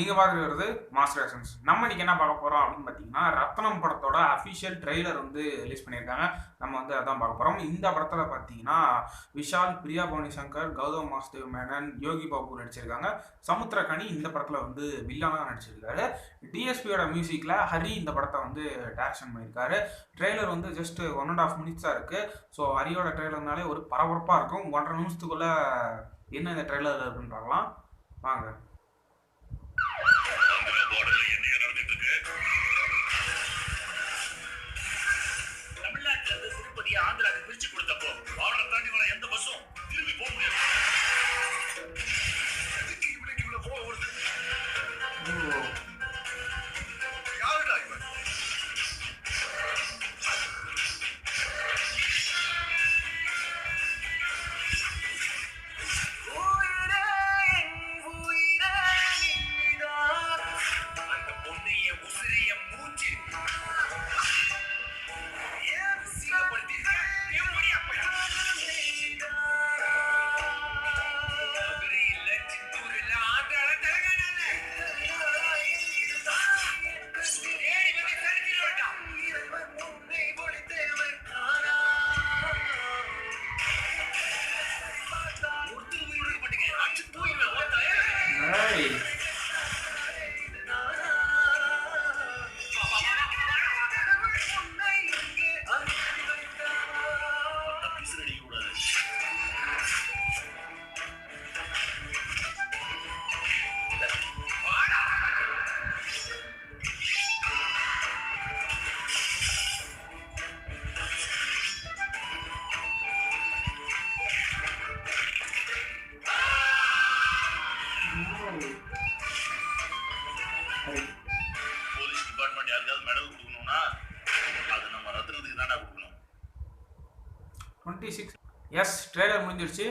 நீங்க பார்க்குறது mass reactions. நம்ம இன்னைக்கு என்ன பார்க்க போறோம் அப்படின்னு பார்த்தீங்கன்னா, ரத்னம் படத்தோட அஃபிஷியல் ட்ரெய்லர் வந்து ரிலீஸ் பண்ணியிருக்காங்க. நம்ம வந்து அதான் பார்க்க போறோம். இந்த படத்துல பார்த்தீங்கன்னா, விஷால், பிரியா பவானி சங்கர், கௌதம் வாசுதேவ் மேனன், யோகி பாபு நடிச்சிருக்காங்க. சமுத்திரக்கனி இந்த படத்துல வந்து வில்லனா நடிச்சிருக்காரு. டிஎஸ்பியோட மியூசிக்ல ஹரி இந்த படத்தை வந்து டைரக்ஷன் பண்ணியிருக்காரு. ட்ரெய்லர் வந்து ஜஸ்ட் 1.5 மினிட்ஸ் தான் இருக்கு. ஸோ ஹரியோட ட்ரெய்லர்னாலே ஒரு பரபரப்பா இருக்கும். 1.5 நிமிஷத்துக்குள்ள என்ன இந்த ட்ரெய்லர் இருக்குன்னு பார்க்கலாம் வாங்க. ஆந்திராக்கு பிரிச்சு கொடுத்தப்போ பார்டர் தாண்டி வர எந்த பஸ்ஸும் திரும்பி போக முடியாது. இவ்வளவு போக வருது. யாருடா இவன்? அந்த பொண்ணைய உசிரிய மூச்சு போலீஸ் டிபார்ட்மெண்ட் யாருக்காவது மெடல் கொடுக்கணும்னா அது நம்ம ரத்னத்துக்கு தானே கொடுக்கணும். 26 எஸ் ட்ரெய்லர் முடிஞ்சிருச்சு.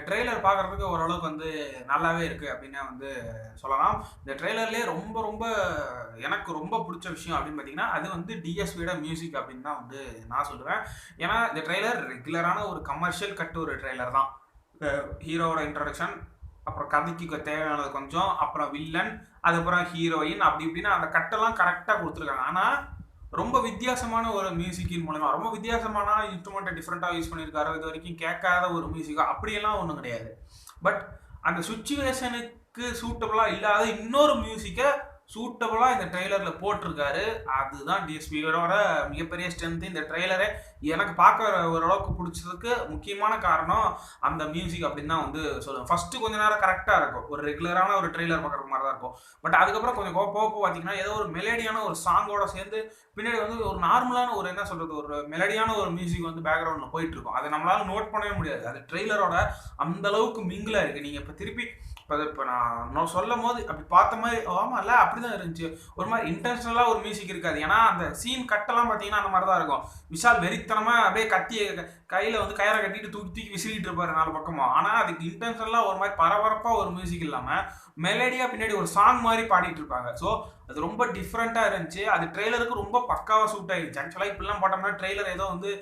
ட்ரெய்லர் பார்க்குறதுக்கு ஓரளவுக்கு வந்து நல்லாவே இருக்குது அப்படின்னு வந்து சொல்லலாம். இந்த ட்ரெய்லர்லேயே ரொம்ப எனக்கு ரொம்ப பிடிச்ச விஷயம் அப்படின்னு பார்த்தீங்கன்னா அது வந்து டிஎஸ்பியோட மியூசிக் அப்படின்னு தான் வந்து நான் சொல்லுவேன். ஏன்னா இந்த ட்ரெய்லர் ரெகுலரான ஒரு கமர்ஷியல் கட்டு ஒரு ட்ரெய்லர் தான். ஹீரோவோட இன்ட்ரடக்ஷன், அப்புறம் கதைக்கு தேவையானது கொஞ்சம், அப்புறம் வில்லன், அதுக்கப்புறம் ஹீரோயின், அப்படி இப்படின்னு அந்த கட்டெல்லாம் கரெக்டாக கொடுத்துருக்காங்க. ஆனால் ரொம்ப வித்தியாசமான ஒரு மியூசிக்கின் மூலமா ரொம்ப வித்தியாசமான இன்ஸ்ட்ருமெண்ட்டை டிஃப்ரெண்ட்டாக யூஸ் பண்ணியிருக்காரு. இது வரைக்கும் கேட்காத ஒரு மியூசிக்காக அப்படியெல்லாம் ஒன்றும் கிடையாது. பட் அந்த சுச்சுவேஷனுக்கு சூட்டபுளாக இல்லாத இன்னொரு மியூசிக்கை சூட்டபுளாக இந்த ட்ரெய்லரில் போட்டிருக்காரு. அதுதான் டிஎஸ்பியோட மிகப்பெரிய ஸ்ட்ரென்த்து. இந்த ட்ரெய்லரை எனக்கு பார்க்க ஓரளவுக்கு பிடிச்சதுக்கு முக்கியமான காரணம் அந்த மியூசிக் அப்படின்னு தான் வந்து சொல்லுவேன். ஃபஸ்ட்டு கொஞ்ச நேரம் கரெக்டாக இருக்கும், ஒரு ரெகுலரான ஒரு ட்ரெய்லர் பார்க்குற மாதிரி தான் இருக்கும். பட் அதுக்கப்புறம் கொஞ்சம் போக பார்த்தீங்கன்னா ஏதோ ஒரு மெலடியான ஒரு சாங்கோட சேர்ந்து பின்னாடி வந்து ஒரு நார்மலான ஒரு என்ன சொல்கிறது, ஒரு மெலடியான ஒரு மியூசிக் வந்து பேக்ரவுண்டில் போயிட்டு இருக்கும். அதை நம்மளால நோட் பண்ணவே முடியாது. அது ட்ரெய்லரோட அந்த அளவுக்கு மிங்கிளாக இருக்குது. நீங்கள் இப்போ திருப்பி இப்போ நான் சொல்லும் போது அப்படி பார்த்த மாதிரி ஆமாம் இல்லை அப்படி தான் இருந்துச்சு. ஒரு மாதிரி இன்டென்ஷனலாக ஒரு மியூசிக் இருக்காது. ஏன்னா அந்த சீன் கட்டெல்லாம் பார்த்தீங்கன்னா அந்த மாதிரி தான் இருக்கும். விஷால் வெறித்தனமாக அப்படியே கத்தி கையில் வந்து கயிறை கட்டிட்டு தூக்கி விசிறிட்டு இருப்பாரு 4 பக்கமும். ஆனால் அதுக்கு இன்டென்ஷனலாக ஒரு மாதிரி பரபரப்பாக ஒரு மியூசிக் இல்லாமல் மெலடியாக பின்னாடி ஒரு சாங் மாதிரி பாடிட்டு இருப்பாங்க. ஸோ அது ரொம்ப டிஃப்ரெண்ட்டாக இருந்துச்சு. அது ட்ரெய்லருக்கு ரொம்ப பக்காவாக சூட் ஆகிடுச்சு. ஆக்சுவலாக இப்படிலாம் போட்டோம்னா ட்ரெய்லர் ஏதோ வந்து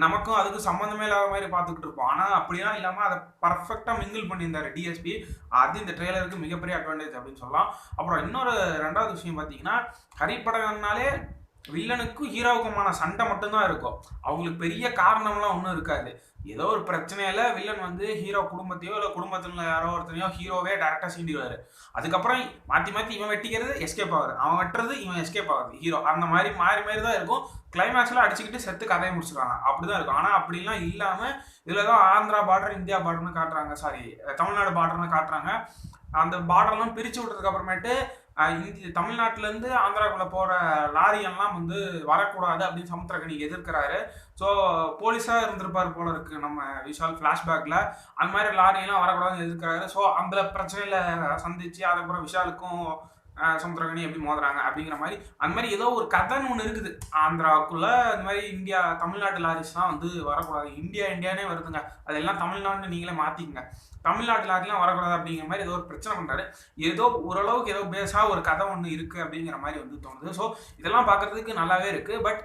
நமக்கும் அதுக்கு சம்மந்தமே இல்லாத மாதிரி பார்த்துக்கிட்டு இருப்போம். ஆனால் அப்படிலாம் இல்லாமல் அதை பர்ஃபெக்டாக மிங்கிள் பண்ணியிருந்தார் டிஎஸ்பி. அது இந்த ட்ரெய்லருக்கு மிகப்பெரிய அட்வான்டேஜ் அப்படின்னு சொல்லலாம். அப்புறம் இன்னொரு 2வது விஷயம் பார்த்தீங்கன்னா, ஹரிப்படம்னாலே வில்லனுக்கும் ஹீரோவுக்குமான சண்டை மட்டும்தான் இருக்கும். அவங்களுக்கு பெரிய காரணம்லாம் ஒன்றும் இருக்காது. ஏதோ ஒரு பிரச்சனையில வில்லன் வந்து ஹீரோ குடும்பத்தையோ இல்லை குடும்பத்தில் யாரோ ஒருத்தனையோ ஹீரோவே டேரெக்டாக சீண்டிடுவார். அதுக்கப்புறம் மாற்றி இவன் வெட்டிக்கிறது எஸ்கேப் ஆகுது, அவன் வெட்டுறது இவன் எஸ்கேப் ஆகுது ஹீரோ. அந்த மாதிரி மாறி தான் இருக்கும். கிளைமேக்ஸில் அடிச்சுக்கிட்டு செத்து கதையை முடிச்சுருக்காங்க. அப்படி தான் இருக்கும். ஆனால் அப்படிலாம் இல்லாமல் இதில் தான் ஆந்திரா பார்டர், இந்தியா பார்டர்னு காட்டுறாங்க, சாரி தமிழ்நாடு பார்டர்னு காட்டுறாங்க. அந்த பார்டர்லாம் பிரித்து விட்டதுக்கு அப்புறமேட்டு தமிழ்நாட்டிலேருந்து ஆந்திராவுக்குள்ளே போகிற லாரியெல்லாம் வந்து வரக்கூடாது அப்படின்னு சமுத்திரக்கனி எதிர்க்கிறாரு. ஸோ போலீஸாக இருந்திருப்பார் போல இருக்குது நம்ம விஷால் ஃப்ளாஷ்பேக்கில். அந்த மாதிரி லாரியெல்லாம் வரக்கூடாதுன்னு எதிர்க்கிறாரு. ஸோ அந்த பிரச்சனையில் சந்தித்து அதுக்கப்புறம் விஷாலுக்கும் சமுத்திரக்கனி எப்படி மோதுறாங்க அப்படிங்கிற மாதிரி அந்த மாதிரி ஏதோ ஒரு கதைன்னு ஒன்று இருக்குது ஆந்திராவுக்குள்ளே. இந்த மாதிரி இந்தியா தமிழ்நாட்டு லாரிஸ்லாம் வந்து வரக்கூடாது, இந்தியானே வருதுங்க, அதெல்லாம் தமிழ்நாடுன்னு நீங்களே மாற்றிக்கங்க, தமிழ்நாட்டு லாரிலாம் வரக்கூடாது அப்படிங்கிற மாதிரி ஏதோ ஒரு பிரச்சனை பண்ணுறாரு. ஏதோ ஓரளவுக்கு ஏதோ பேஸாக ஒரு கதை ஒன்று இருக்குது அப்படிங்கிற மாதிரி வந்து தோணுது. ஸோ இதெல்லாம் பார்க்குறதுக்கு நல்லாவே இருக்குது. பட்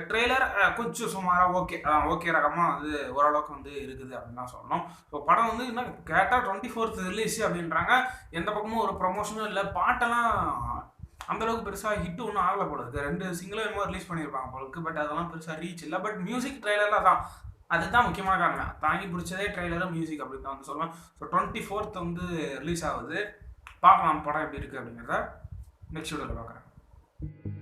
ட்ரெய்லர் கொஞ்சம் சுமாராக ஓகே ரகமாக வந்து ஓரளவுக்கு வந்து இருக்குது அப்படின்னு தான் சொல்லணும். ஸோ படம் வந்து இன்னும் கேட்டால் 24th ரிலீஸ் அப்படின்றாங்க. எந்த பக்கமும் ஒரு ப்ரொமோஷனும் இல்லை. பாட்டெல்லாம் அந்தளவுக்கு பெருசாக ஹிட் ஒன்றும் ஆகலை போல இருக்குது. 2 சிங்கிளும் என்னமோ ரிலீஸ் பண்ணியிருப்பாங்க போல இருக்குது. பட் அதெல்லாம் பெருசாக ரீச் இல்லை. பட் மியூசிக் ட்ரெய்லரில் தான் அதுதான் முக்கியமான காரணம். தாங்கி பிடிச்சதே ட்ரெய்லரும் மியூசிக் அப்படின்னு தான் வந்து சொல்லலாம். ஸோ 24th வந்து ரிலீஸ் ஆகுது. பார்க்கலாம் படம் எப்படி இருக்குது அப்படிங்கிறத நெக்ஸ்ட் வீடியோவில் பார்க்குறேன்.